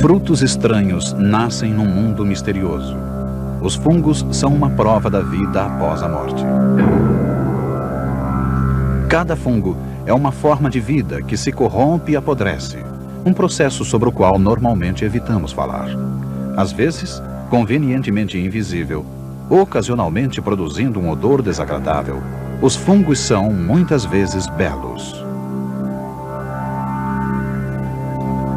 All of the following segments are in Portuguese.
Frutos estranhos nascem num mundo misterioso. Os fungos são uma prova da vida após a morte. Cada fungo é uma forma de vida que se corrompe e apodrece, um processo sobre o qual normalmente evitamos falar. Às vezes, convenientemente invisível, ocasionalmente produzindo um odor desagradável, os fungos são, muitas vezes, belos.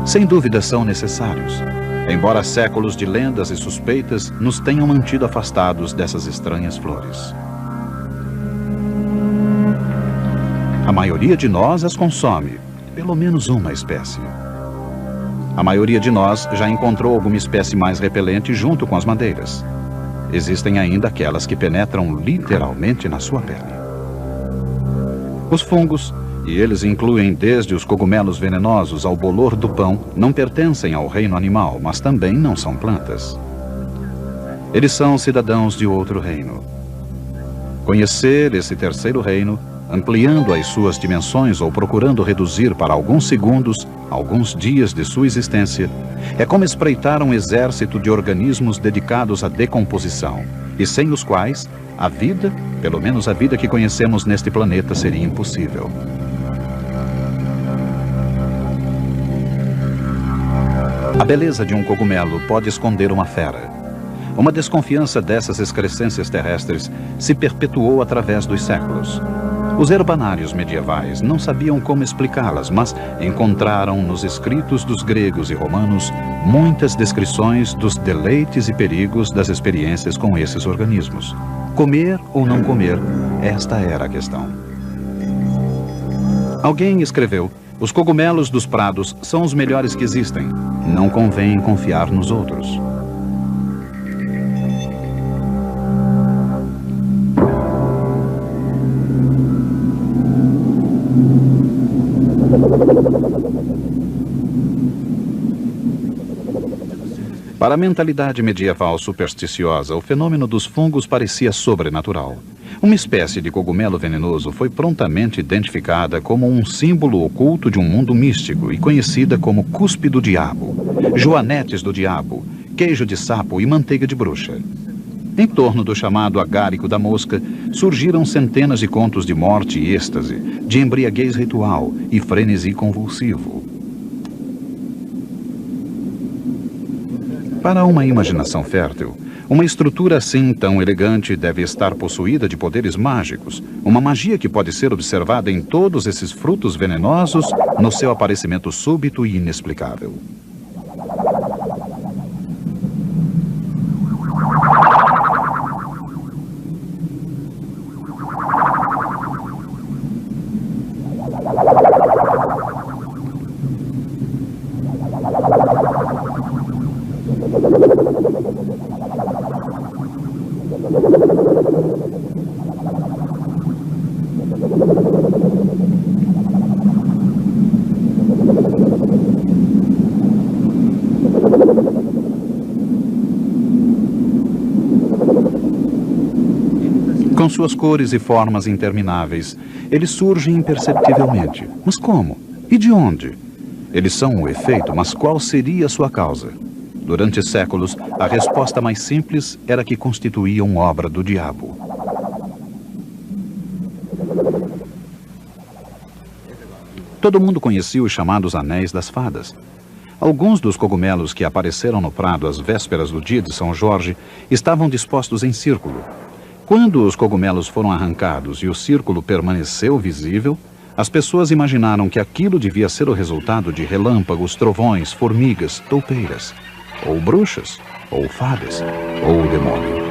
Sem dúvida são necessários, embora séculos de lendas e suspeitas nos tenham mantido afastados dessas estranhas flores. A maioria de nós as consome, pelo menos uma espécie. A maioria de nós já encontrou alguma espécie mais repelente junto com as madeiras. Existem ainda aquelas que penetram literalmente na sua pele. Os fungos, e eles incluem desde os cogumelos venenosos ao bolor do pão, não pertencem ao reino animal, mas também não são plantas. Eles são cidadãos de outro reino. Conhecer esse terceiro reino, ampliando as suas dimensões ou procurando reduzir para alguns segundos, alguns dias de sua existência, é como espreitar um exército de organismos dedicados à decomposição, e sem os quais a vida, pelo menos a vida que conhecemos neste planeta, seria impossível. A beleza de um cogumelo pode esconder uma fera. Uma desconfiança dessas excrescências terrestres se perpetuou através dos séculos. Os herbanários medievais não sabiam como explicá-las, mas encontraram nos escritos dos gregos e romanos muitas descrições dos deleites e perigos das experiências com esses organismos. Comer ou não comer, esta era a questão. Alguém escreveu: os cogumelos dos prados são os melhores que existem. Não convém confiar nos outros. Para a mentalidade medieval supersticiosa, o fenômeno dos fungos parecia sobrenatural. Uma espécie de cogumelo venenoso foi prontamente identificada como um símbolo oculto de um mundo místico e conhecida como cuspe do diabo, joanetes do diabo, queijo de sapo e manteiga de bruxa. Em torno do chamado agárico da mosca, surgiram centenas de contos de morte e êxtase, de embriaguez ritual e frenesi convulsivo. Para uma imaginação fértil, uma estrutura assim tão elegante deve estar possuída de poderes mágicos, uma magia que pode ser observada em todos esses frutos venenosos no seu aparecimento súbito e inexplicável. Com suas cores e formas intermináveis, eles surgem imperceptivelmente. Mas como? E de onde? Eles são um efeito, mas qual seria a sua causa? Durante séculos, a resposta mais simples era que constituíam obra do diabo. Todo mundo conhecia os chamados Anéis das Fadas. Alguns dos cogumelos que apareceram no prado às vésperas do dia de São Jorge estavam dispostos em círculo. Quando os cogumelos foram arrancados e o círculo permaneceu visível, as pessoas imaginaram que aquilo devia ser o resultado de relâmpagos, trovões, formigas, toupeiras, ou bruxas, ou fadas, ou o demônio.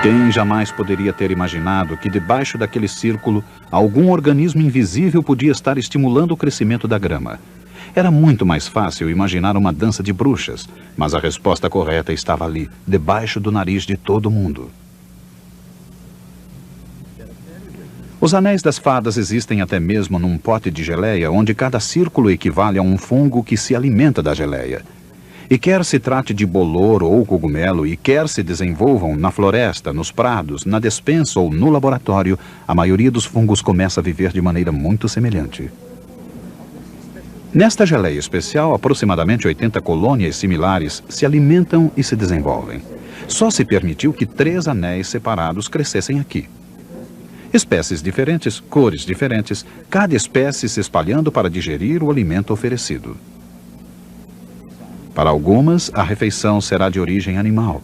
Quem jamais poderia ter imaginado que debaixo daquele círculo algum organismo invisível podia estar estimulando o crescimento da grama? Era muito mais fácil imaginar uma dança de bruxas, mas a resposta correta estava ali, debaixo do nariz de todo mundo. Os anéis das fadas existem até mesmo num pote de geleia, onde cada círculo equivale a um fungo que se alimenta da geleia. E quer se trate de bolor ou cogumelo, e quer se desenvolvam na floresta, nos prados, na despensa ou no laboratório, a maioria dos fungos começa a viver de maneira muito semelhante. Nesta geleia especial, aproximadamente 80 colônias similares se alimentam e se desenvolvem. Só se permitiu que 3 anéis separados crescessem aqui. Espécies diferentes, cores diferentes, cada espécie se espalhando para digerir o alimento oferecido. Para algumas, a refeição será de origem animal.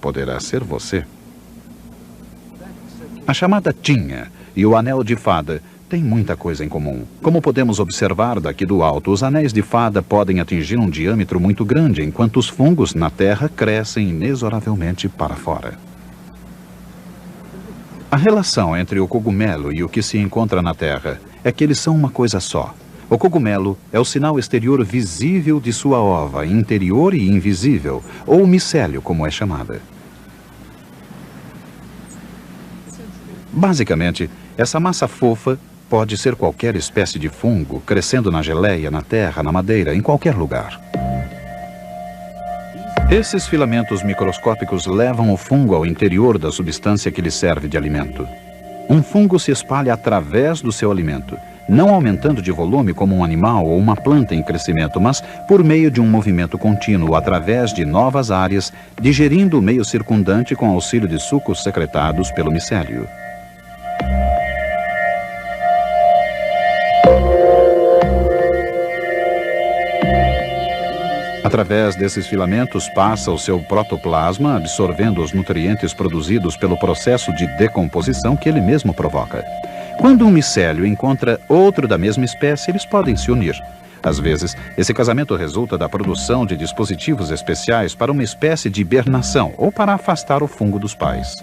Poderá ser você. A chamada tinha e o anel de fada têm muita coisa em comum. Como podemos observar daqui do alto, os anéis de fada podem atingir um diâmetro muito grande, enquanto os fungos na terra crescem inexoravelmente para fora. A relação entre o cogumelo e o que se encontra na terra é que eles são uma coisa só. O cogumelo é o sinal exterior visível de sua ova, interior e invisível, ou micélio, como é chamada. Basicamente, essa massa fofa pode ser qualquer espécie de fungo, crescendo na geleia, na terra, na madeira, em qualquer lugar. Esses filamentos microscópicos levam o fungo ao interior da substância que lhe serve de alimento. Um fungo se espalha através do seu alimento, não aumentando de volume como um animal ou uma planta em crescimento, mas por meio de um movimento contínuo através de novas áreas, digerindo o meio circundante com auxílio de sucos secretados pelo micélio. Através desses filamentos passa o seu protoplasma, absorvendo os nutrientes produzidos pelo processo de decomposição que ele mesmo provoca. Quando um micélio encontra outro da mesma espécie, eles podem se unir. Às vezes, esse casamento resulta da produção de dispositivos especiais para uma espécie de hibernação ou para afastar o fungo dos pais.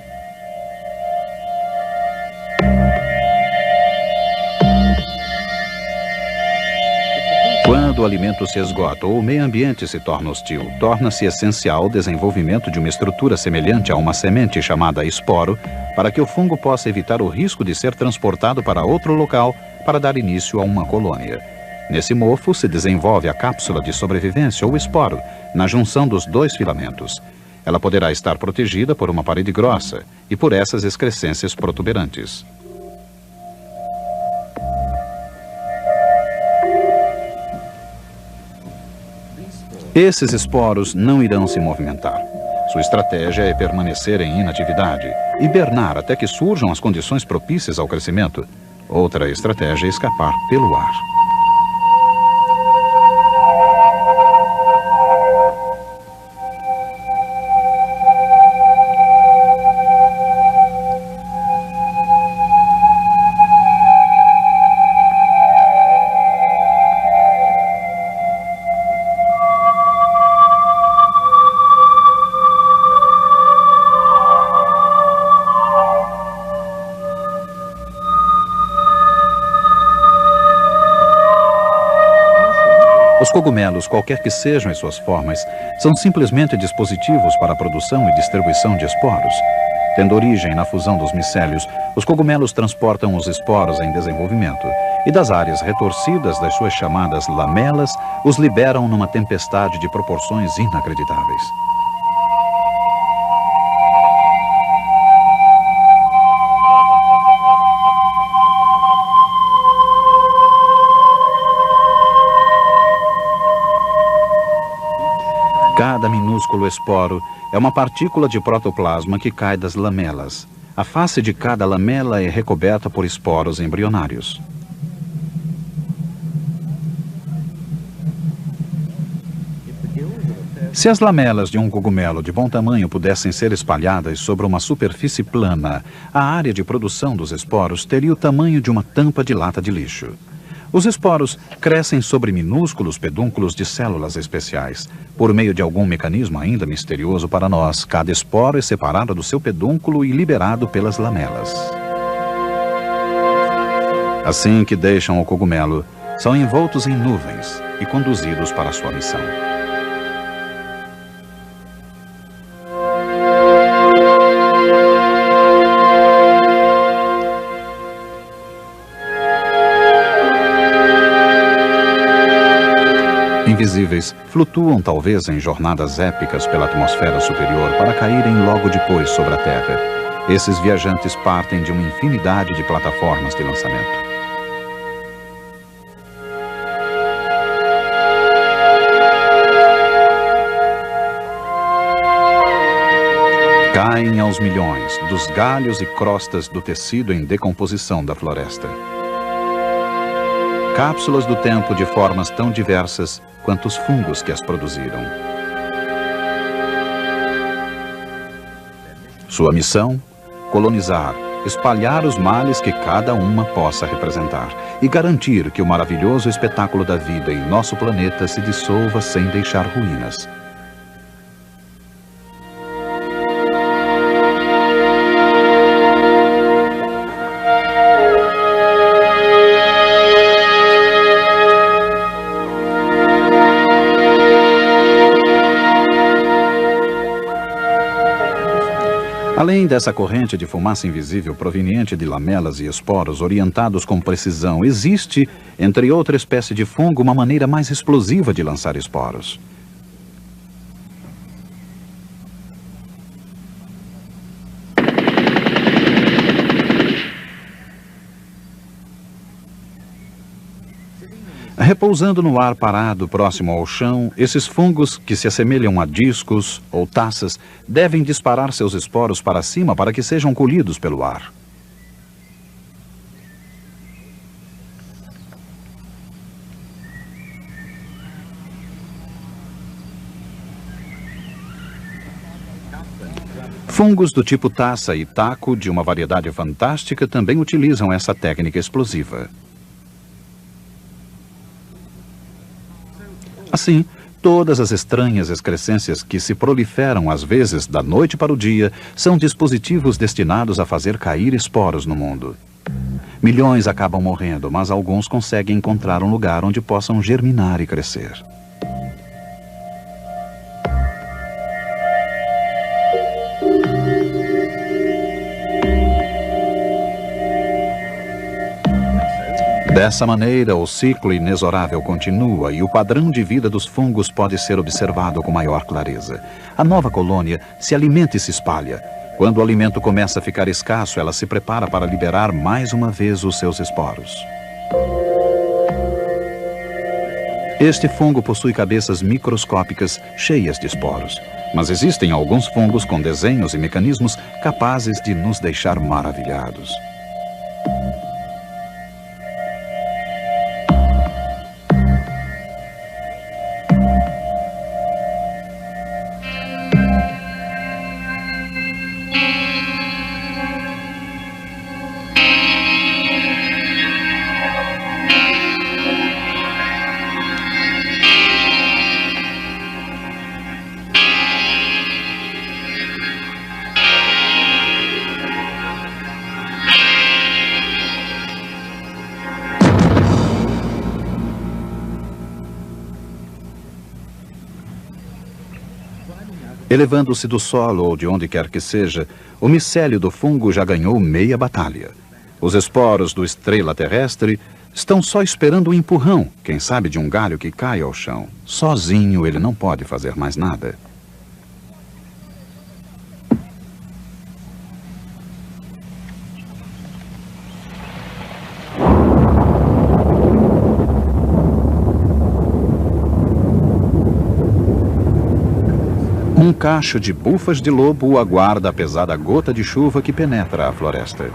Quando o alimento se esgota ou o meio ambiente se torna hostil, torna-se essencial o desenvolvimento de uma estrutura semelhante a uma semente chamada esporo, para que o fungo possa evitar o risco de ser transportado para outro local para dar início a uma colônia. Nesse mofo se desenvolve a cápsula de sobrevivência ou esporo, na junção dos 2 filamentos. Ela poderá estar protegida por uma parede grossa e por essas excrescências protuberantes. Esses esporos não irão se movimentar. Sua estratégia é permanecer em inatividade, hibernar até que surjam as condições propícias ao crescimento. Outra estratégia é escapar pelo ar. Os cogumelos, qualquer que sejam as suas formas, são simplesmente dispositivos para a produção e distribuição de esporos. Tendo origem na fusão dos micélios, os cogumelos transportam os esporos em desenvolvimento e das áreas retorcidas das suas chamadas lamelas, os liberam numa tempestade de proporções inacreditáveis. Cada minúsculo esporo é uma partícula de protoplasma que cai das lamelas. A face de cada lamela é recoberta por esporos embrionários. Se as lamelas de um cogumelo de bom tamanho pudessem ser espalhadas sobre uma superfície plana, a área de produção dos esporos teria o tamanho de uma tampa de lata de lixo. Os esporos crescem sobre minúsculos pedúnculos de células especiais. Por meio de algum mecanismo ainda misterioso para nós, cada esporo é separado do seu pedúnculo e liberado pelas lamelas. Assim que deixam o cogumelo, são envoltos em nuvens e conduzidos para sua missão. Invisíveis, flutuam talvez em jornadas épicas pela atmosfera superior para caírem logo depois sobre a Terra. Esses viajantes partem de uma infinidade de plataformas de lançamento. Caem aos milhões dos galhos e crostas do tecido em decomposição da floresta. Cápsulas do tempo de formas tão diversas quanto os fungos que as produziram. Sua missão? Colonizar, espalhar os males que cada uma possa representar e garantir que o maravilhoso espetáculo da vida em nosso planeta se dissolva sem deixar ruínas. Além dessa corrente de fumaça invisível proveniente de lamelas e esporos orientados com precisão, existe, entre outra espécie de fungo, uma maneira mais explosiva de lançar esporos. Repousando no ar parado próximo ao chão, esses fungos, que se assemelham a discos ou taças, devem disparar seus esporos para cima para que sejam colhidos pelo ar. Fungos do tipo taça e taco, de uma variedade fantástica, também utilizam essa técnica explosiva. Assim, todas as estranhas excrescências que se proliferam às vezes da noite para o dia são dispositivos destinados a fazer cair esporos no mundo. Milhões acabam morrendo, mas alguns conseguem encontrar um lugar onde possam germinar e crescer. Dessa maneira, o ciclo inexorável continua e o padrão de vida dos fungos pode ser observado com maior clareza. A nova colônia se alimenta e se espalha. Quando o alimento começa a ficar escasso, ela se prepara para liberar mais uma vez os seus esporos. Este fungo possui cabeças microscópicas cheias de esporos, mas existem alguns fungos com desenhos e mecanismos capazes de nos deixar maravilhados. Elevando-se do solo ou de onde quer que seja, o micélio do fungo já ganhou meia batalha. Os esporos do estrela terrestre estão só esperando um empurrão, quem sabe de um galho que cai ao chão. Sozinho ele não pode fazer mais nada. Um cacho de bufas de lobo o aguarda a pesada gota de chuva que penetra a floresta.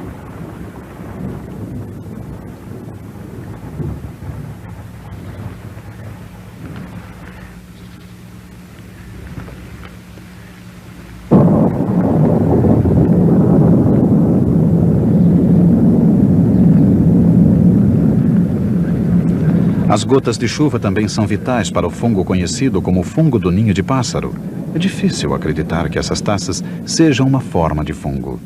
As gotas de chuva também são vitais para o fungo conhecido como fungo do ninho de pássaro. É difícil acreditar que essas taças sejam uma forma de fungo.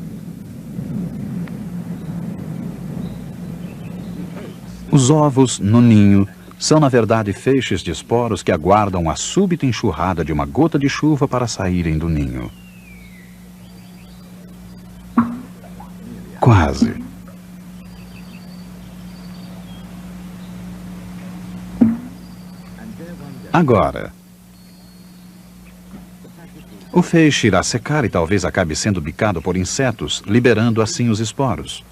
Os ovos no ninho são, na verdade, feixes de esporos que aguardam a súbita enxurrada de uma gota de chuva para saírem do ninho. Quase. Agora, o feixe irá secar e talvez acabe sendo bicado por insetos, liberando assim os esporos.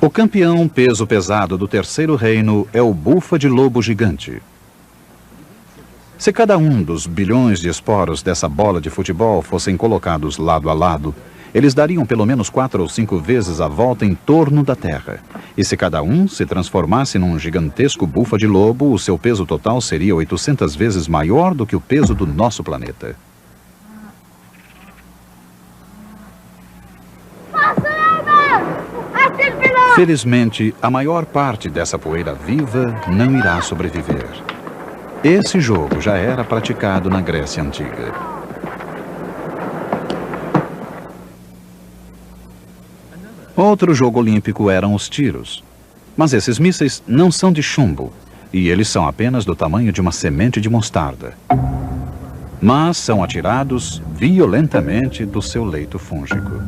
O campeão peso pesado do terceiro reino é o bufa de lobo gigante. Se cada um dos bilhões de esporos dessa bola de futebol fossem colocados lado a lado, eles dariam pelo menos 4 ou 5 vezes a volta em torno da Terra. E se cada um se transformasse num gigantesco bufa de lobo, o seu peso total seria 800 vezes maior do que o peso do nosso planeta. Felizmente, a maior parte dessa poeira viva não irá sobreviver. Esse jogo já era praticado na Grécia Antiga. Outro jogo olímpico eram os tiros. Mas esses mísseis não são de chumbo, e eles são apenas do tamanho de uma semente de mostarda. Mas são atirados violentamente do seu leito fúngico.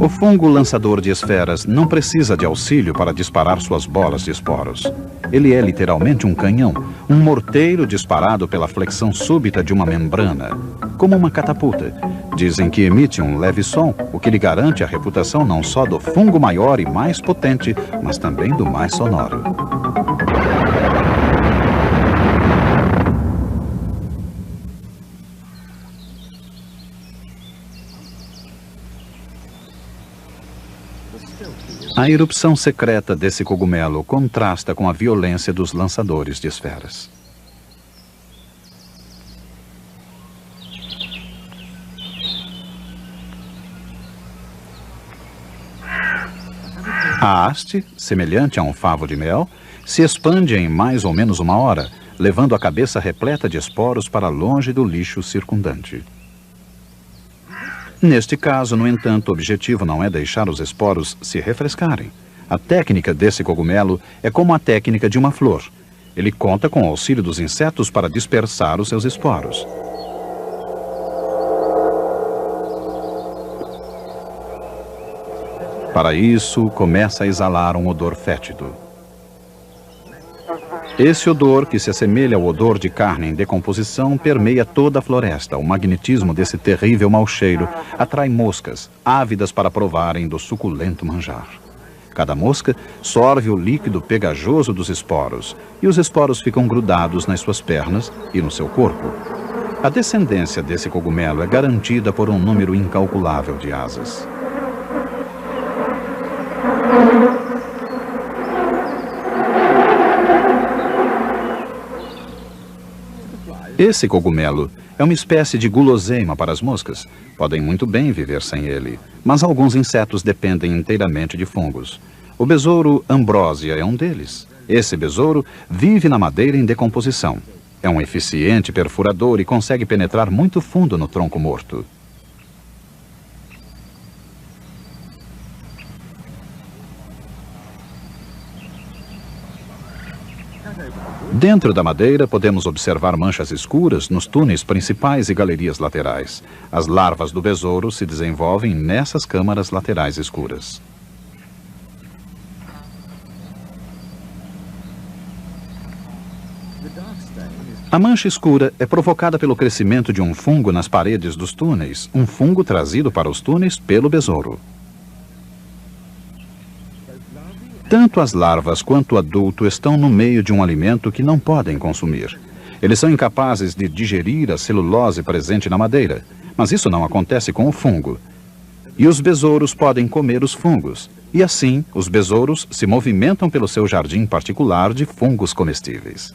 O fungo lançador de esferas não precisa de auxílio para disparar suas bolas de esporos. Ele é literalmente um canhão, um morteiro disparado pela flexão súbita de uma membrana, como uma catapulta. Dizem que emite um leve som, o que lhe garante a reputação não só do fungo maior e mais potente, mas também do mais sonoro. A erupção secreta desse cogumelo contrasta com a violência dos lançadores de esferas. A haste, semelhante a um favo de mel, se expande em mais ou menos 1 hora, levando a cabeça repleta de esporos para longe do lixo circundante. Neste caso, no entanto, o objetivo não é deixar os esporos se refrescarem. A técnica desse cogumelo é como a técnica de uma flor. Ele conta com o auxílio dos insetos para dispersar os seus esporos. Para isso, começa a exalar um odor fétido. Esse odor, que se assemelha ao odor de carne em decomposição, permeia toda a floresta. O magnetismo desse terrível mau cheiro atrai moscas, ávidas para provarem do suculento manjar. Cada mosca sorve o líquido pegajoso dos esporos, e os esporos ficam grudados nas suas pernas e no seu corpo. A descendência desse cogumelo é garantida por um número incalculável de asas. Esse cogumelo é uma espécie de guloseima para as moscas. Podem muito bem viver sem ele, mas alguns insetos dependem inteiramente de fungos. O besouro ambrósia é um deles. Esse besouro vive na madeira em decomposição. É um eficiente perfurador e consegue penetrar muito fundo no tronco morto. Dentro da madeira, podemos observar manchas escuras nos túneis principais e galerias laterais. As larvas do besouro se desenvolvem nessas câmaras laterais escuras. A mancha escura é provocada pelo crescimento de um fungo nas paredes dos túneis, um fungo trazido para os túneis pelo besouro. Tanto as larvas quanto o adulto estão no meio de um alimento que não podem consumir. Eles são incapazes de digerir a celulose presente na madeira, mas isso não acontece com o fungo. E os besouros podem comer os fungos, e assim os besouros se movimentam pelo seu jardim particular de fungos comestíveis.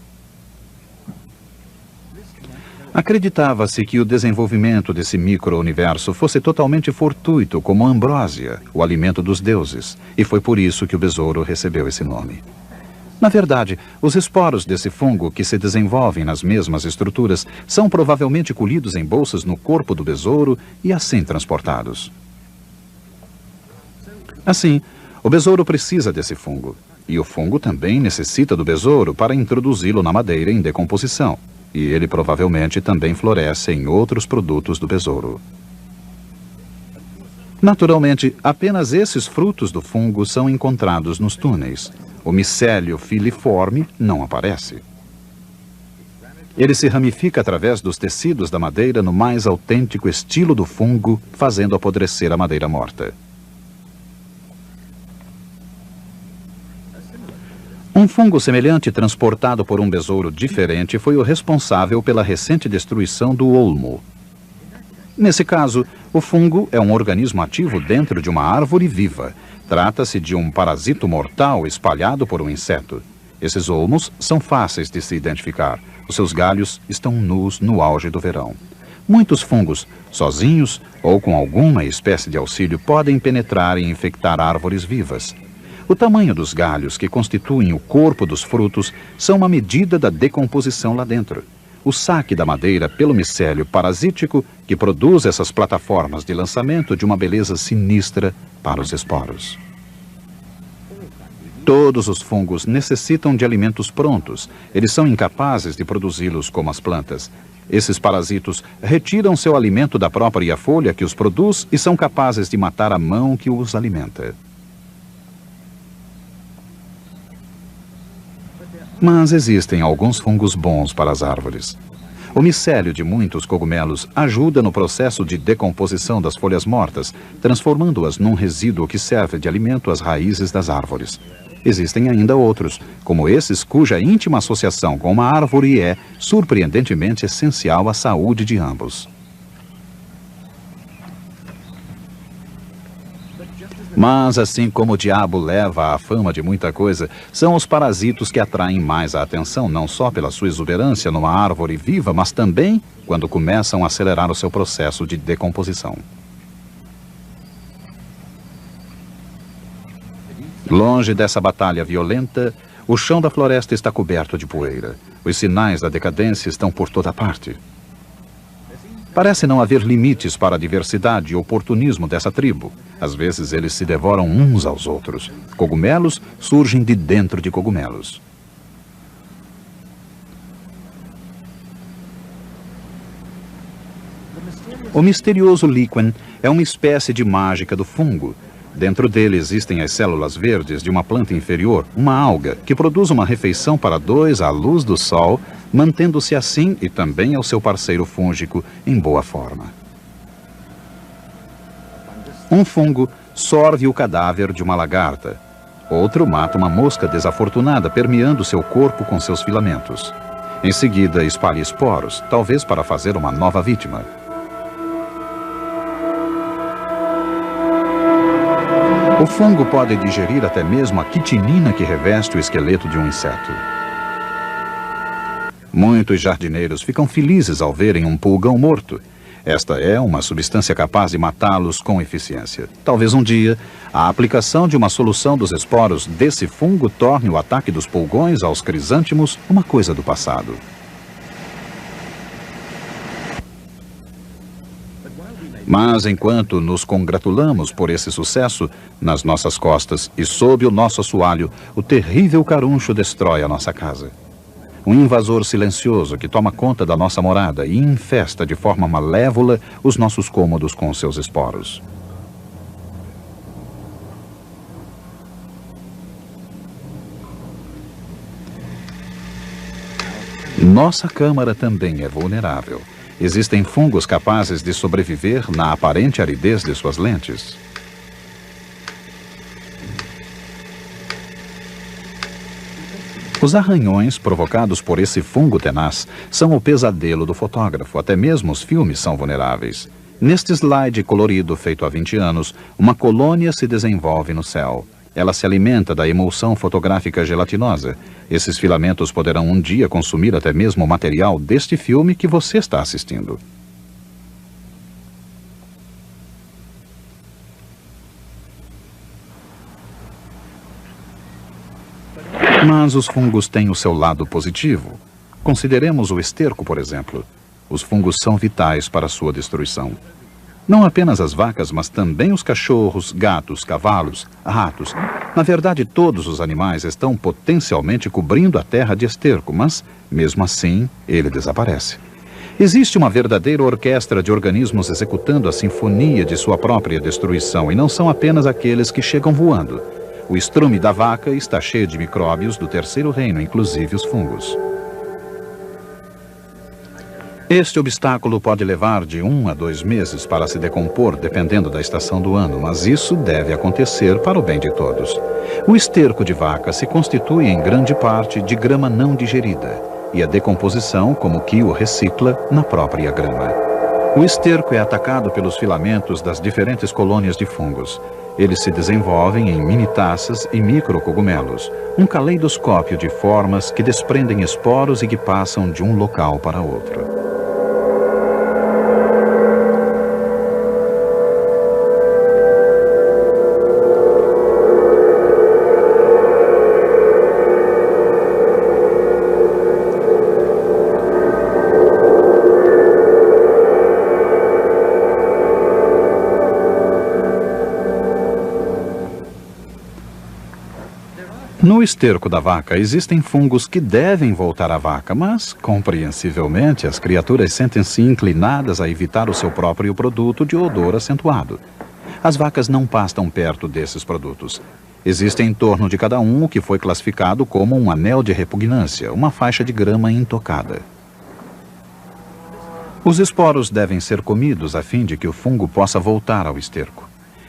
Acreditava-se que o desenvolvimento desse micro-universo fosse totalmente fortuito, como a ambrósia, o alimento dos deuses, e foi por isso que o besouro recebeu esse nome. Na verdade, os esporos desse fungo que se desenvolvem nas mesmas estruturas são provavelmente colhidos em bolsas no corpo do besouro e assim transportados. Assim, o besouro precisa desse fungo, e o fungo também necessita do besouro para introduzi-lo na madeira em decomposição. e ele provavelmente também floresce em outros produtos do besouro. Naturalmente, apenas esses frutos do fungo são encontrados nos túneis. O micélio filiforme não aparece. Ele se ramifica através dos tecidos da madeira no mais autêntico estilo do fungo, fazendo apodrecer a madeira morta. Um fungo semelhante transportado por um besouro diferente foi o responsável pela recente destruição do olmo. Nesse caso, o fungo é um organismo ativo dentro de uma árvore viva. Trata-se de um parasito mortal espalhado por um inseto. Esses olmos são fáceis de se identificar. Os seus galhos estão nus no auge do verão. Muitos fungos, sozinhos ou com alguma espécie de auxílio, podem penetrar e infectar árvores vivas. O tamanho dos galhos que constituem o corpo dos frutos são uma medida da decomposição lá dentro. O saque da madeira pelo micélio parasítico que produz essas plataformas de lançamento de uma beleza sinistra para os esporos. Todos os fungos necessitam de alimentos prontos. Eles são incapazes de produzi-los como as plantas. Esses parasitos retiram seu alimento da própria folha que os produz e são capazes de matar a mão que os alimenta. Mas existem alguns fungos bons para as árvores. O micélio de muitos cogumelos ajuda no processo de decomposição das folhas mortas, transformando-as num resíduo que serve de alimento às raízes das árvores. Existem ainda outros, como esses cuja íntima associação com uma árvore é, surpreendentemente, essencial à saúde de ambos. Mas, assim como o diabo leva à fama de muita coisa, são os parasitos que atraem mais a atenção, não só pela sua exuberância numa árvore viva, mas também quando começam a acelerar o seu processo de decomposição. Longe dessa batalha violenta, o chão da floresta está coberto de poeira. Os sinais da decadência estão por toda parte. Parece não haver limites para a diversidade e oportunismo dessa tribo. Às vezes eles se devoram uns aos outros. Cogumelos surgem de dentro de cogumelos. O misterioso líquen é uma espécie de mágica do fungo. Dentro dele existem as células verdes de uma planta inferior, uma alga, que produz uma refeição para dois à luz do sol, mantendo-se assim e também ao seu parceiro fúngico em boa forma. Um fungo sorve o cadáver de uma lagarta. Outro mata uma mosca desafortunada, permeando seu corpo com seus filamentos. Em seguida, espalha esporos, talvez para fazer uma nova vítima. O fungo pode digerir até mesmo a quitinina que reveste o esqueleto de um inseto. Muitos jardineiros ficam felizes ao verem um pulgão morto. Esta é uma substância capaz de matá-los com eficiência. Talvez um dia, a aplicação de uma solução dos esporos desse fungo torne o ataque dos pulgões aos crisântemos uma coisa do passado. Mas enquanto nos congratulamos por esse sucesso, nas nossas costas e sob o nosso assoalho, o terrível caruncho destrói a nossa casa. Um invasor silencioso que toma conta da nossa morada e infesta de forma malévola os nossos cômodos com seus esporos. Nossa câmara também é vulnerável. Existem fungos capazes de sobreviver na aparente aridez de suas lentes. Os arranhões provocados por esse fungo tenaz são o pesadelo do fotógrafo. Até mesmo os filmes são vulneráveis. Neste slide colorido feito há 20 anos, uma colônia se desenvolve no céu. Ela se alimenta da emulsão fotográfica gelatinosa. Esses filamentos poderão um dia consumir até mesmo o material deste filme que você está assistindo. Mas os fungos têm o seu lado positivo. Consideremos o esterco, por exemplo. Os fungos são vitais para a sua destruição. Não apenas as vacas, mas também os cachorros, gatos, cavalos, ratos. Na verdade, todos os animais estão potencialmente cobrindo a terra de esterco, mas, mesmo assim, ele desaparece. Existe uma verdadeira orquestra de organismos executando a sinfonia de sua própria destruição, e não são apenas aqueles que chegam voando. O estrume da vaca está cheio de micróbios do terceiro reino, inclusive os fungos. Este obstáculo pode levar de 1 a 2 meses para se decompor, dependendo da estação do ano, mas isso deve acontecer para o bem de todos. O esterco de vaca se constitui em grande parte de grama não digerida, e a decomposição, como que o recicla, na própria grama. O esterco é atacado pelos filamentos das diferentes colônias de fungos. Eles se desenvolvem em mini-taças e microcogumelos, um caleidoscópio de formas que desprendem esporos e que passam de um local para outro. No esterco da vaca existem fungos que devem voltar à vaca, mas, compreensivelmente, as criaturas sentem-se inclinadas a evitar o seu próprio produto de odor acentuado. As vacas não pastam perto desses produtos. Existe em torno de cada um o que foi classificado como um anel de repugnância, uma faixa de grama intocada. Os esporos devem ser comidos a fim de que o fungo possa voltar ao esterco.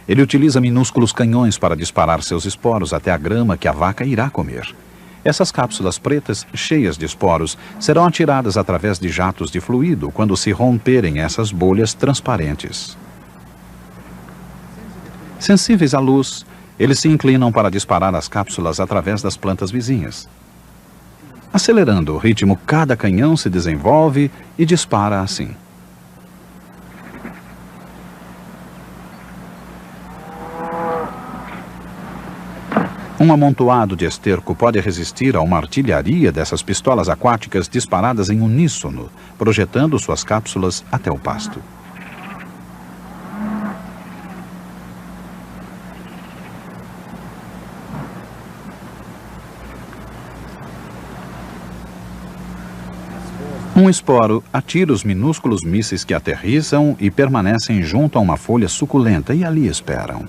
Ele utiliza minúsculos canhões para disparar seus esporos até a grama que a vaca irá comer. Essas cápsulas pretas, cheias de esporos, serão atiradas através de jatos de fluido quando se romperem essas bolhas transparentes. Sensíveis à luz, eles se inclinam para disparar as cápsulas através das plantas vizinhas. Acelerando o ritmo, cada canhão se desenvolve e dispara assim. Um amontoado de esterco pode resistir a uma artilharia dessas pistolas aquáticas disparadas em uníssono, projetando suas cápsulas até o pasto. Um esporo atira os minúsculos mísseis que aterrissam e permanecem junto a uma folha suculenta e ali esperam.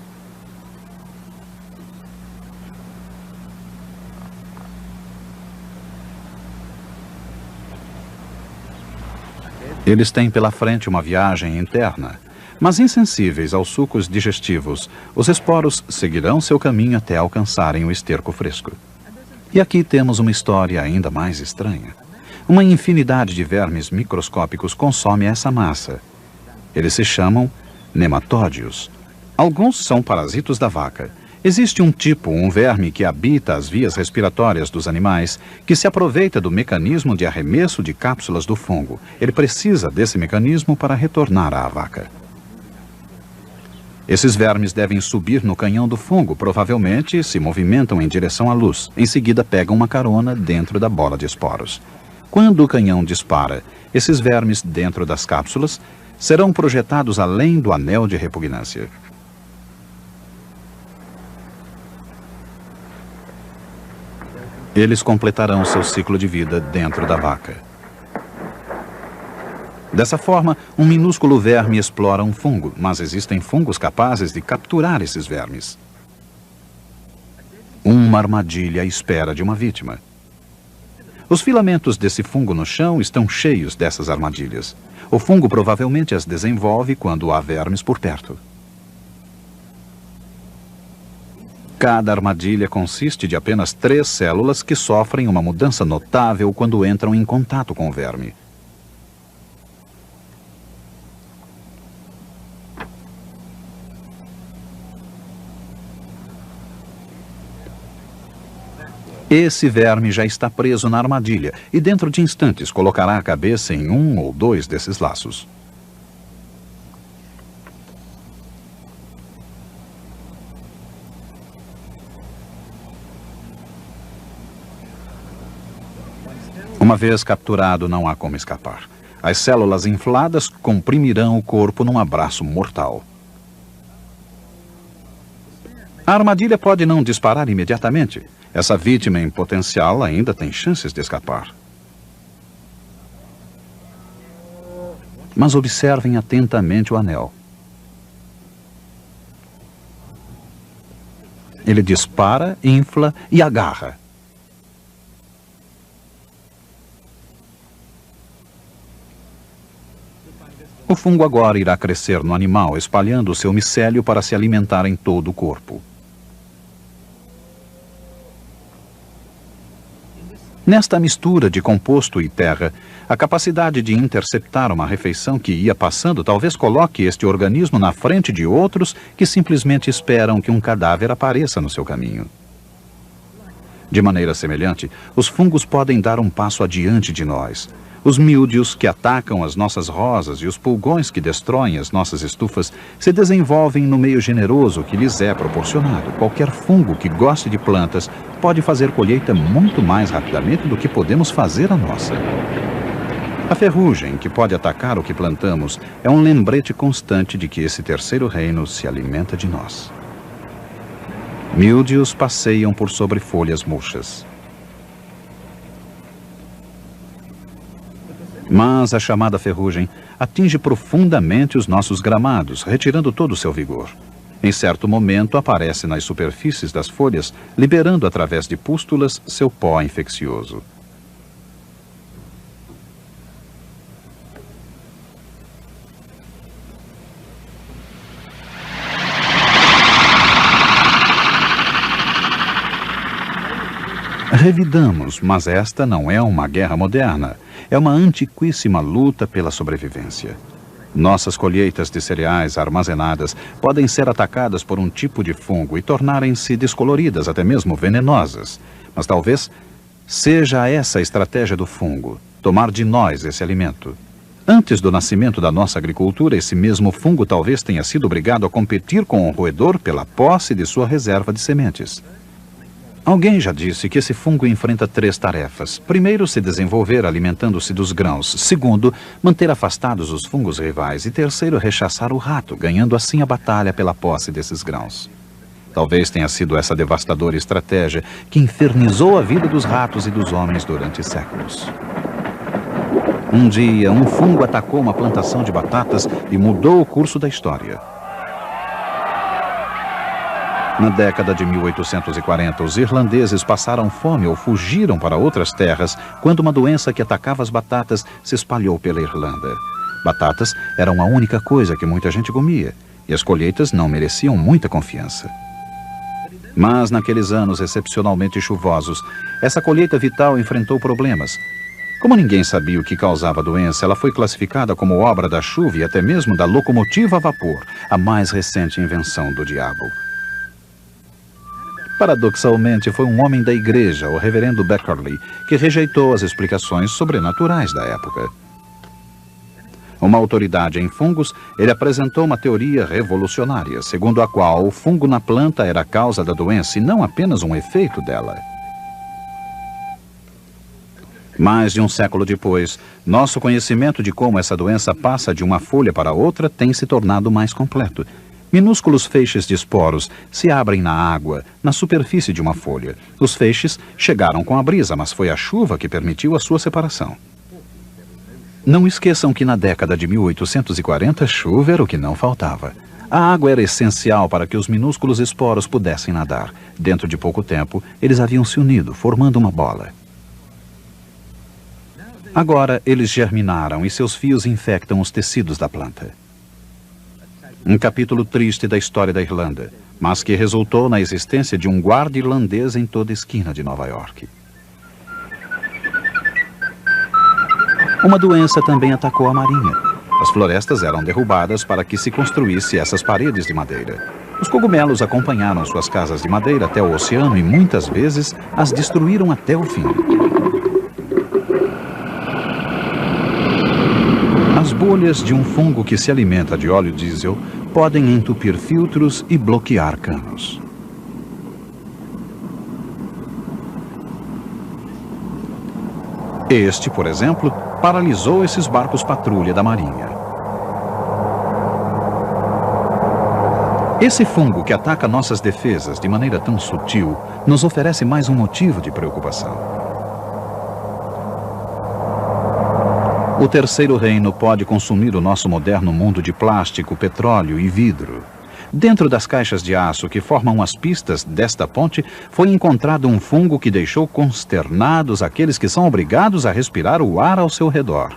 Eles têm pela frente uma viagem interna, mas insensíveis aos sucos digestivos, os esporos seguirão seu caminho até alcançarem o esterco fresco. E aqui temos uma história ainda mais estranha. Uma infinidade de vermes microscópicos consome essa massa. Eles se chamam nematódios. Alguns são parasitos da vaca. Existe um verme que habita as vias respiratórias dos animais, que se aproveita do mecanismo de arremesso de cápsulas do fungo. Ele precisa desse mecanismo para retornar à vaca. Esses vermes devem subir no canhão do fungo, provavelmente se movimentam em direção à luz. Em seguida, pegam uma carona dentro da bola de esporos. Quando o canhão dispara, esses vermes dentro das cápsulas serão projetados além do anel de repugnância. Eles completarão seu ciclo de vida dentro da vaca. Dessa forma, um minúsculo verme explora um fungo, mas existem fungos capazes de capturar esses vermes. Uma armadilha à espera de uma vítima. Os filamentos desse fungo no chão estão cheios dessas armadilhas. O fungo provavelmente as desenvolve quando há vermes por perto. Cada armadilha consiste de apenas 3 células que sofrem uma mudança notável quando entram em contato com o verme. Esse verme já está preso na armadilha e dentro de instantes colocará a cabeça em um ou 2 desses laços. Uma vez capturado, não há como escapar. As células infladas comprimirão o corpo num abraço mortal. A armadilha pode não disparar imediatamente. Essa vítima em potencial ainda tem chances de escapar. Mas observem atentamente o anel. Ele dispara, infla e agarra. O fungo agora irá crescer no animal, espalhando o seu micélio para se alimentar em todo o corpo. Nesta mistura de composto e terra, a capacidade de interceptar uma refeição que ia passando talvez coloque este organismo na frente de outros que simplesmente esperam que um cadáver apareça no seu caminho. De maneira semelhante, os fungos podem dar um passo adiante de nós. Os míldios que atacam as nossas rosas e os pulgões que destroem as nossas estufas se desenvolvem no meio generoso que lhes é proporcionado. Qualquer fungo que goste de plantas pode fazer colheita muito mais rapidamente do que podemos fazer a nossa. A ferrugem, que pode atacar o que plantamos, é um lembrete constante de que esse terceiro reino se alimenta de nós. Míldios passeiam por sobre folhas murchas. Mas a chamada ferrugem atinge profundamente os nossos gramados, retirando todo o seu vigor. Em certo momento, aparece nas superfícies das folhas, liberando através de pústulas seu pó infeccioso. Revidamos, mas esta não é uma guerra moderna. É uma antiquíssima luta pela sobrevivência. Nossas colheitas de cereais armazenadas podem ser atacadas por um tipo de fungo e tornarem-se descoloridas, até mesmo venenosas. Mas talvez seja essa a estratégia do fungo, tomar de nós esse alimento. Antes do nascimento da nossa agricultura, esse mesmo fungo talvez tenha sido obrigado a competir com o roedor pela posse de sua reserva de sementes. Alguém já disse que esse fungo enfrenta 3 tarefas. Primeiro, se desenvolver alimentando-se dos grãos. Segundo, manter afastados os fungos rivais. E terceiro, rechaçar o rato, ganhando assim a batalha pela posse desses grãos. Talvez tenha sido essa devastadora estratégia que infernizou a vida dos ratos e dos homens durante séculos. Um dia, um fungo atacou uma plantação de batatas e mudou o curso da história. Na década de 1840, os irlandeses passaram fome ou fugiram para outras terras quando uma doença que atacava as batatas se espalhou pela Irlanda. Batatas eram a única coisa que muita gente comia, e as colheitas não mereciam muita confiança. Mas naqueles anos excepcionalmente chuvosos, essa colheita vital enfrentou problemas. Como ninguém sabia o que causava a doença, ela foi classificada como obra da chuva e até mesmo da locomotiva a vapor, a mais recente invenção do diabo. Paradoxalmente, foi um homem da igreja, o reverendo Beckerley, que rejeitou as explicações sobrenaturais da época. Uma autoridade em fungos, ele apresentou uma teoria revolucionária, segundo a qual o fungo na planta era a causa da doença e não apenas um efeito dela. Mais de um século depois, nosso conhecimento de como essa doença passa de uma folha para outra tem se tornado mais completo. Minúsculos feixes de esporos se abrem na água, na superfície de uma folha. Os feixes chegaram com a brisa, mas foi a chuva que permitiu a sua separação. Não esqueçam que na década de 1840, chuva era o que não faltava. A água era essencial para que os minúsculos esporos pudessem nadar. Dentro de pouco tempo, eles haviam se unido, formando uma bola. Agora, eles germinaram e seus fios infectam os tecidos da planta. Um capítulo triste da história da Irlanda, mas que resultou na existência de um guarda irlandês em toda esquina de Nova York. Uma doença também atacou a marinha. As florestas eram derrubadas para que se construísse essas paredes de madeira. Os cogumelos acompanharam suas casas de madeira até o oceano e muitas vezes as destruíram até o fim. As bolhas de um fungo que se alimenta de óleo diesel podem entupir filtros e bloquear canos. Este, por exemplo, paralisou esses barcos patrulha da Marinha. Esse fungo que ataca nossas defesas de maneira tão sutil nos oferece mais um motivo de preocupação. O Terceiro Reino pode consumir o nosso moderno mundo de plástico, petróleo e vidro. Dentro das caixas de aço que formam as pistas desta ponte, foi encontrado um fungo que deixou consternados aqueles que são obrigados a respirar o ar ao seu redor.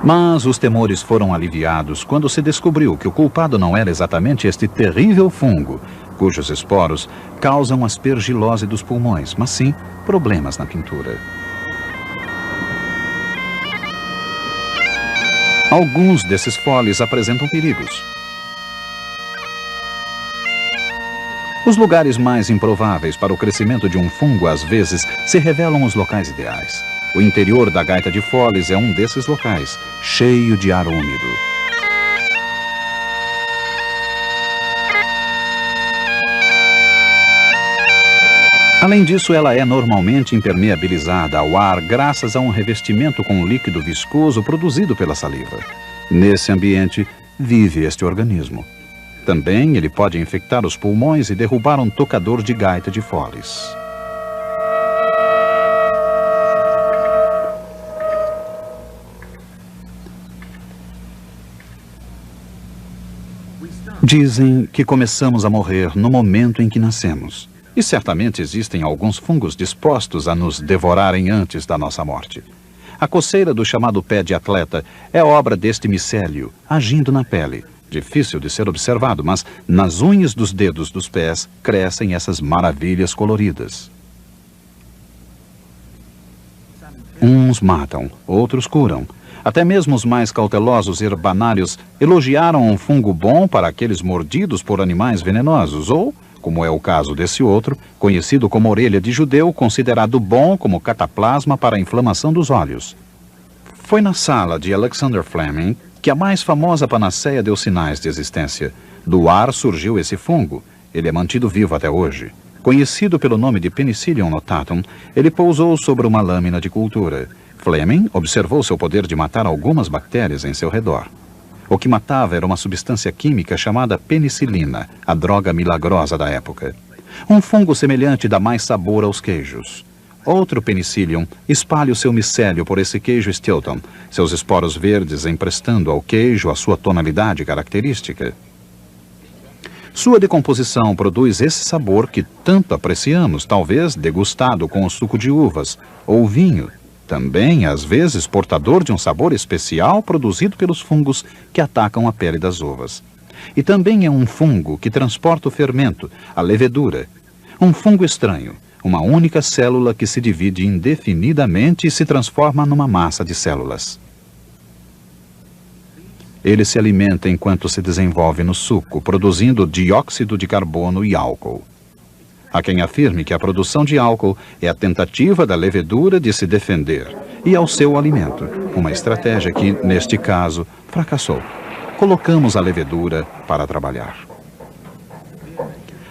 Mas os temores foram aliviados quando se descobriu que o culpado não era exatamente este terrível fungo, cujos esporos causam aspergilose dos pulmões, mas sim problemas na pintura. Alguns desses foles apresentam perigos. Os lugares mais improváveis para o crescimento de um fungo, às vezes, se revelam os locais ideais. O interior da gaita de foles é um desses locais, cheio de ar úmido. Além disso, ela é normalmente impermeabilizada ao ar graças a um revestimento com líquido viscoso produzido pela saliva. Nesse ambiente, vive este organismo. Também ele pode infectar os pulmões e derrubar um tocador de gaita de foles. Dizem que começamos a morrer no momento em que nascemos. E certamente existem alguns fungos dispostos a nos devorarem antes da nossa morte. A coceira do chamado pé de atleta é obra deste micélio, agindo na pele. Difícil de ser observado, mas nas unhas dos dedos dos pés crescem essas maravilhas coloridas. Uns matam, outros curam. Até mesmo os mais cautelosos herbanários elogiaram um fungo bom para aqueles mordidos por animais venenosos, ou, como é o caso desse outro, conhecido como orelha de judeu, considerado bom como cataplasma para a inflamação dos olhos. Foi na sala de Alexander Fleming que a mais famosa panaceia deu sinais de existência. Do ar surgiu esse fungo. Ele é mantido vivo até hoje. Conhecido pelo nome de Penicillium notatum, ele pousou sobre uma lâmina de cultura. Fleming observou seu poder de matar algumas bactérias em seu redor. O que matava era uma substância química chamada penicilina, a droga milagrosa da época. Um fungo semelhante dá mais sabor aos queijos. Outro Penicillium espalha o seu micélio por esse queijo Stilton, seus esporos verdes emprestando ao queijo a sua tonalidade característica. Sua decomposição produz esse sabor que tanto apreciamos, talvez degustado com o suco de uvas ou vinho. Também, às vezes, portador de um sabor especial produzido pelos fungos que atacam a pele das uvas. E também é um fungo que transporta o fermento, a levedura. Um fungo estranho, uma única célula que se divide indefinidamente e se transforma numa massa de células. Ele se alimenta enquanto se desenvolve no suco, produzindo dióxido de carbono e álcool. Há quem afirme que a produção de álcool é a tentativa da levedura de se defender e ao seu alimento, uma estratégia que, neste caso, fracassou. Colocamos a levedura para trabalhar.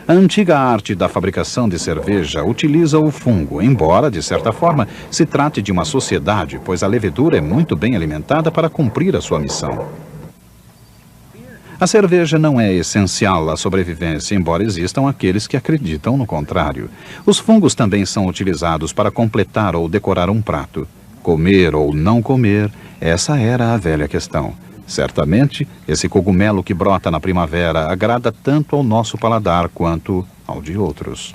A antiga arte da fabricação de cerveja utiliza o fungo, embora, de certa forma, se trate de uma sociedade, pois a levedura é muito bem alimentada para cumprir a sua missão. A cerveja não é essencial à sobrevivência, embora existam aqueles que acreditam no contrário. Os fungos também são utilizados para completar ou decorar um prato. Comer ou não comer, essa era a velha questão. Certamente, esse cogumelo que brota na primavera agrada tanto ao nosso paladar quanto ao de outros.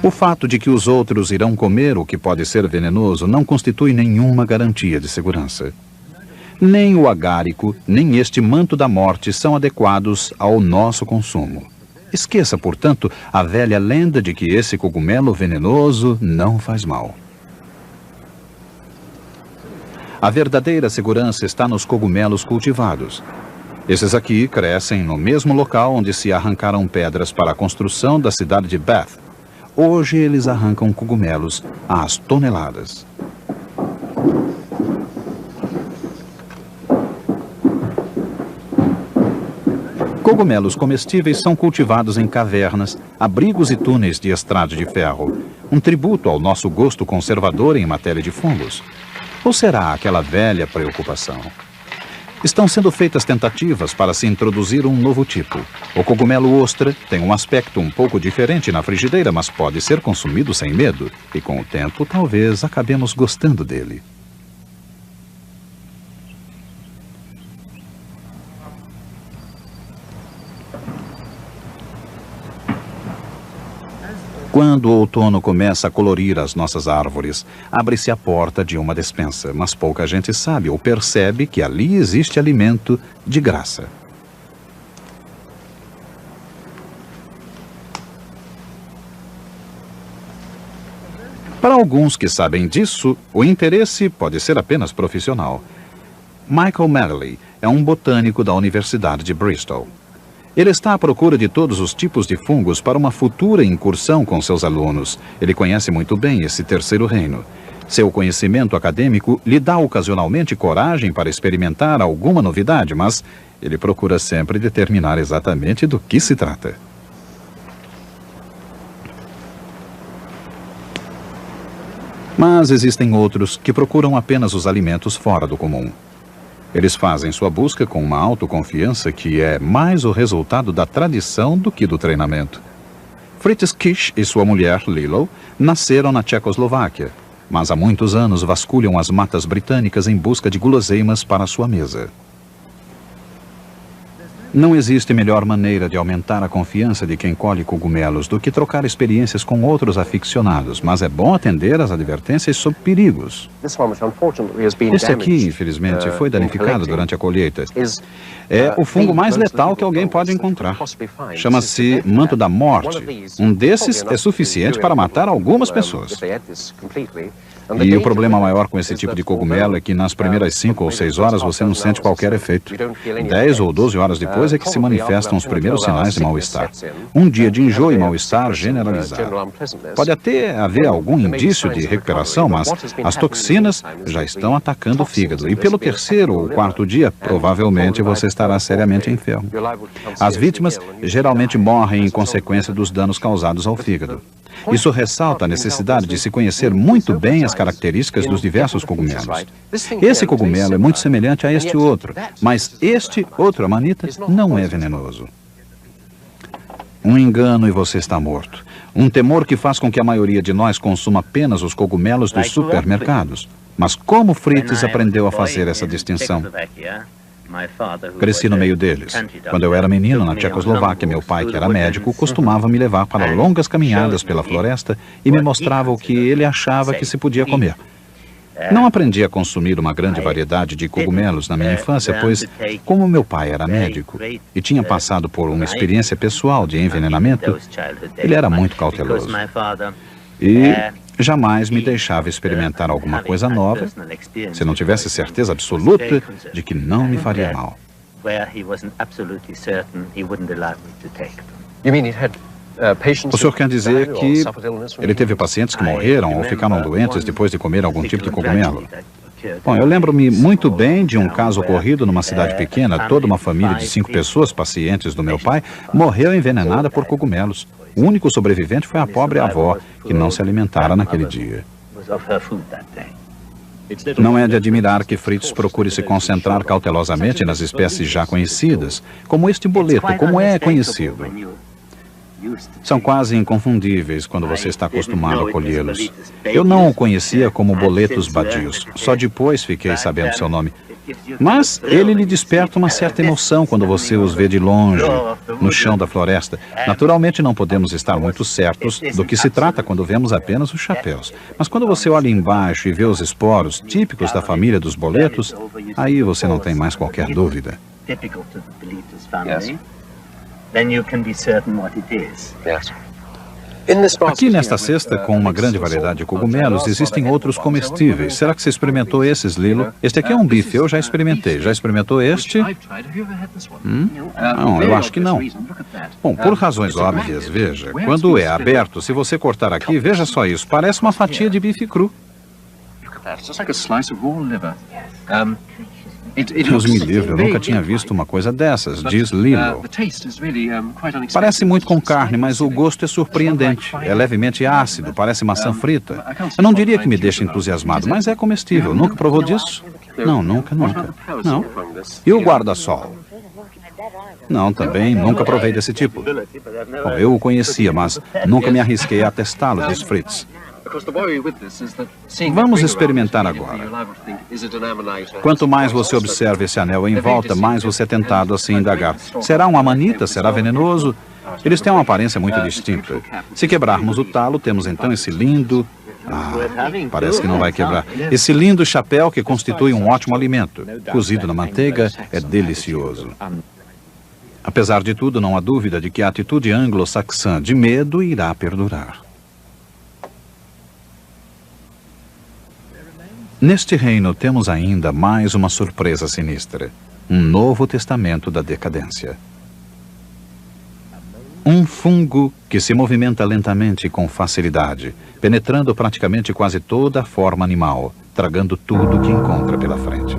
O fato de que os outros irão comer o que pode ser venenoso não constitui nenhuma garantia de segurança. Nem o agárico, nem este manto da morte são adequados ao nosso consumo. Esqueça, portanto, a velha lenda de que esse cogumelo venenoso não faz mal. A verdadeira segurança está nos cogumelos cultivados. Esses aqui crescem no mesmo local onde se arrancaram pedras para a construção da cidade de Bath. Hoje eles arrancam cogumelos às toneladas. Cogumelos comestíveis são cultivados em cavernas, abrigos e túneis de estrade de ferro, um tributo ao nosso gosto conservador em matéria de fungos. Ou será aquela velha preocupação? Estão sendo feitas tentativas para se introduzir um novo tipo. O cogumelo ostra tem um aspecto um pouco diferente na frigideira, mas pode ser consumido sem medo. E com o tempo, talvez acabemos gostando dele. Quando o outono começa a colorir as nossas árvores, abre-se a porta de uma despensa, mas pouca gente sabe ou percebe que ali existe alimento de graça. Para alguns que sabem disso, o interesse pode ser apenas profissional. Michael Manley é um botânico da Universidade de Bristol. Ele está à procura de todos os tipos de fungos para uma futura incursão com seus alunos. Ele conhece muito bem esse terceiro reino. Seu conhecimento acadêmico lhe dá ocasionalmente coragem para experimentar alguma novidade, mas ele procura sempre determinar exatamente do que se trata. Mas existem outros que procuram apenas os alimentos fora do comum. Eles fazem sua busca com uma autoconfiança que é mais o resultado da tradição do que do treinamento. Fritz Kish e sua mulher, Lilo, nasceram na Tchecoslováquia, mas há muitos anos vasculham as matas britânicas em busca de guloseimas para sua mesa. Não existe melhor maneira de aumentar a confiança de quem colhe cogumelos do que trocar experiências com outros aficionados, mas é bom atender às advertências sobre perigos. Este aqui, infelizmente, foi danificado durante a colheita. É o fungo mais letal que alguém pode encontrar. Chama-se manto da morte. Um desses é suficiente para matar algumas pessoas. E o problema maior com esse tipo de cogumelo é que nas primeiras 5 ou 6 horas você não sente qualquer efeito. 10 ou 12 horas depois é que se manifestam os primeiros sinais de mal-estar. Um dia de enjoo e mal-estar generalizado. Pode até haver algum indício de recuperação, mas as toxinas já estão atacando o fígado. E pelo terceiro ou quarto dia, provavelmente você estará seriamente enfermo. As vítimas geralmente morrem em consequência dos danos causados ao fígado. Isso ressalta a necessidade de se conhecer muito bem as características dos diversos cogumelos. Esse cogumelo é muito semelhante a este outro, mas este outro amanita não é venenoso. Um engano e você está morto. Um temor que faz com que a maioria de nós consuma apenas os cogumelos dos supermercados. Mas como Fritz aprendeu a fazer essa distinção? Cresci no meio deles. Quando eu era menino na Tchecoslováquia, meu pai, que era médico, costumava me levar para longas caminhadas pela floresta e me mostrava o que ele achava que se podia comer. Não aprendi a consumir uma grande variedade de cogumelos na minha infância, pois, como meu pai era médico e tinha passado por uma experiência pessoal de envenenamento, ele era muito cauteloso. E jamais me deixava experimentar alguma coisa nova se não tivesse certeza absoluta de que não me faria mal. O senhor quer dizer que ele teve pacientes que morreram ou ficaram doentes depois de comer algum tipo de cogumelo? Bom, eu lembro-me muito bem de um caso ocorrido numa cidade pequena. Toda uma família de 5 pessoas, pacientes do meu pai, morreu envenenada por cogumelos. O único sobrevivente foi a pobre avó, que não se alimentara naquele dia. Não é de admirar que Fritz procure se concentrar cautelosamente nas espécies já conhecidas, como este boleto, como é conhecido. São quase inconfundíveis quando você está acostumado a colhê-los. Eu não o conhecia como boletos badios, só depois fiquei sabendo seu nome. Mas ele lhe desperta uma certa emoção quando você os vê de longe, no chão da floresta. Naturalmente não podemos estar muito certos do que se trata quando vemos apenas os chapéus. Mas quando você olha embaixo e vê os esporos típicos da família dos boletos, aí você não tem mais qualquer dúvida. Aqui nesta cesta, com uma grande variedade de cogumelos, existem outros comestíveis. Será que você experimentou esses, Lilo? Este aqui é um bife, eu já experimentei. Já experimentou este? Não, eu acho que não. Bom, por razões óbvias, veja, quando é aberto, se você cortar aqui, veja só isso, parece uma fatia de bife cru. Deus me livre, eu nunca tinha visto uma coisa dessas, diz Lilo. Parece muito com carne, mas o gosto é surpreendente. É levemente ácido, parece maçã frita. Eu não diria que me deixa entusiasmado, mas é comestível. Nunca provou disso? Não, nunca. Não. E o guarda-sol? Não, também nunca provei desse tipo. Bom, eu o conhecia, mas nunca me arrisquei a testá-lo, diz Fritz. Vamos experimentar agora. Quanto mais você observa esse anel em volta, mais você é tentado a se indagar. Será um amanita? Será venenoso? Eles têm uma aparência muito distinta. Se quebrarmos o talo, temos então esse lindo... parece que não vai quebrar. Esse lindo chapéu que constitui um ótimo alimento. Cozido na manteiga, é delicioso. Apesar de tudo, não há dúvida de que a atitude anglo-saxã de medo irá perdurar. Neste reino temos ainda mais uma surpresa sinistra. Um novo testamento da decadência. Um fungo que se movimenta lentamente e com facilidade, penetrando praticamente quase toda a forma animal, tragando tudo que encontra pela frente.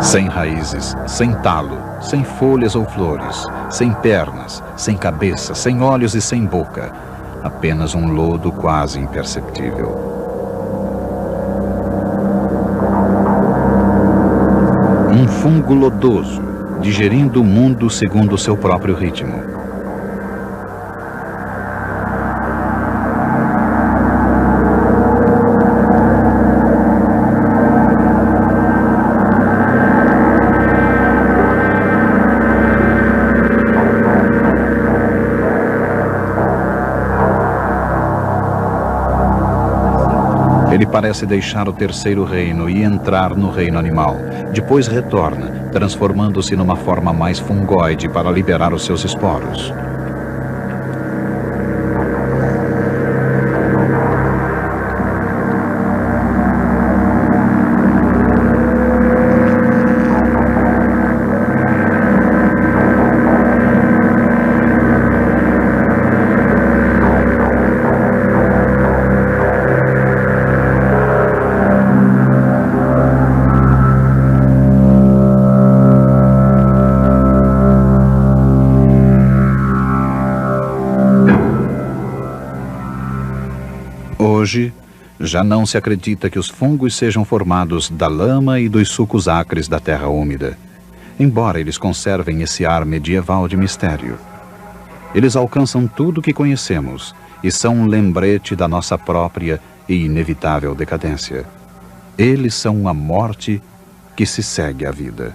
Sem raízes, sem talo, sem folhas ou flores, sem pernas, sem cabeça, sem olhos e sem boca. Apenas um lodo quase imperceptível. Um fungo lodoso, digerindo o mundo segundo o seu próprio ritmo. Ele parece deixar o terceiro reino e entrar no reino animal. Depois retorna, transformando-se numa forma mais fungoide para liberar os seus esporos. Hoje, já não se acredita que os fungos sejam formados da lama e dos sucos acres da terra úmida, embora eles conservem esse ar medieval de mistério. Eles alcançam tudo o que conhecemos e são um lembrete da nossa própria e inevitável decadência. Eles são a morte que se segue à vida.